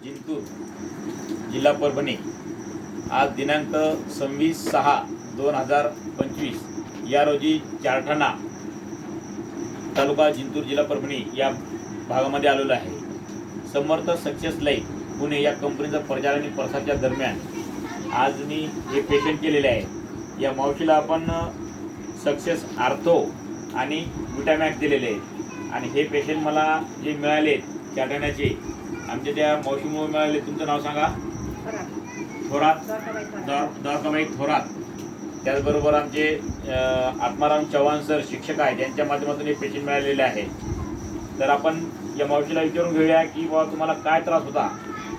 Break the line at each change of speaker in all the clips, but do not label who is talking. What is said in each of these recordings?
जिंतूर, जिल्हा परभणी आज दिनांक 26/6/2025 या रोजी चारठाणा तालुका जिंतूर जिल्हा परभणी या भागामध्ये आलेलो आहे. समर्थ सक्सेस लाईफ पुणे या कंपनीचा प्रचार आणि प्रसाराच्या दरम्यान आज मी हे पेशंट केलेले आहे. या मावशीला आपण सक्सेस आर्थो आणि विटामॅक्स दिलेले आहेत आणि हे पेशंट मला जे मिळाले चारठाण्याचे आमच्या त्या मावशीमुळे मिळाले. तुमचं नाव सांगा. थोरात, द्वारकाबाई थोरात. त्याचबरोबर आमचे आत्माराम चव्हाण सर शिक्षक आहेत, त्यांच्या माध्यमातून हे पेशंट मिळालेले आहे. तर आपण या मावशीला विचारून घेऊया की बाबा तुम्हाला काय त्रास होता.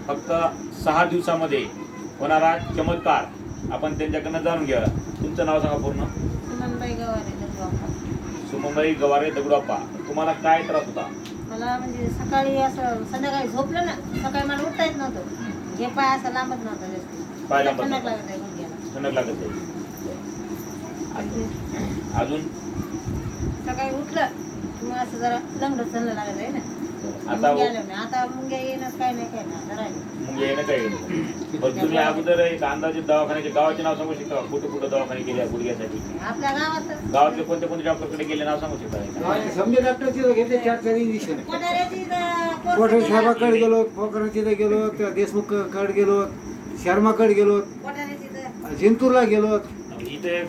फक्त 6 दिवसामध्ये होणारा चमत्कार आपण त्यांच्याकडनं जाणून घ्या. तुमचं नाव सांगा पूर्ण. सुमनबाई गवारे दगडूप्पा. तुम्हाला काय त्रास होता.
मला म्हणजे सकाळी असं संध्याकाळी झोपलं ना, सकाळी मला उठता येत नव्हतं. हे पाय असं लांबत नव्हतं जास्त.
पाय लांबत
ठणक लागत आहे गुडघ्याला.
ठणक लागत आहे. अजून
सकाळी उठलं मग असं जरा लंगडं चाललं लागत आहे ना.
आता
आता मुंग्या येणं काय नाही काय नाही आता राहिले.
मुंग्या येणं काय येणं. पण तुम्ही अगोदर एक अंदाजे दवाखान्याचे गावाचे नाव सांगू शकता. कुठे कुठे दवाखाने गेले गुडघ्यासाठी.
आपल्या गावातले
कोणत्या कोणत्या डॉक्टरकडे गेले नाव सांगू शकता.
समजे डॉक्टरची घेतले 4 इंजेक्शन.
कोठाऱ्याची
कोठारी साहेबाकडे गेलो, पोखरांकडे गेलो, देशमुखकडे गेलो, शर्माकडे गेलो, जिंतूरला गेलो,
इथे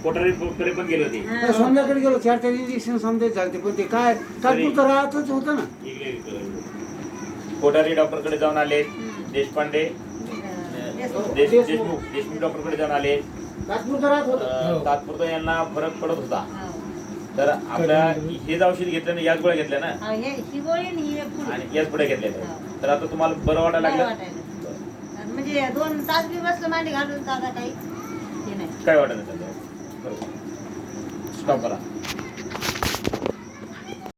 कोठारीकडे पण गेले होते.
समजाकडे गेलो. 4 इंजेक्शन समजायचे झाले पण ते काय तात्पुरतं राहतच होतं ना.
कोठारी डॉक्टरकडे जाऊन आले. देशपांडे देशमुख डॉक्टरकडे जाऊन आले.
तात्पुरतं राहत होतं.
तात्पुरतं यांना फरक पडत होता. तर आपल्या हेच औषध घेतलं ना, याच गोळ्या घेतल्या ना आणि याच पुढे घेतल्या. तर आता तुम्हाला बरं वाटायला लागलं.
म्हणजे 2 तास बी बसलं मांडी घालून दादा काही हे नाही
काय वाटत नाही. स्टॉप करा.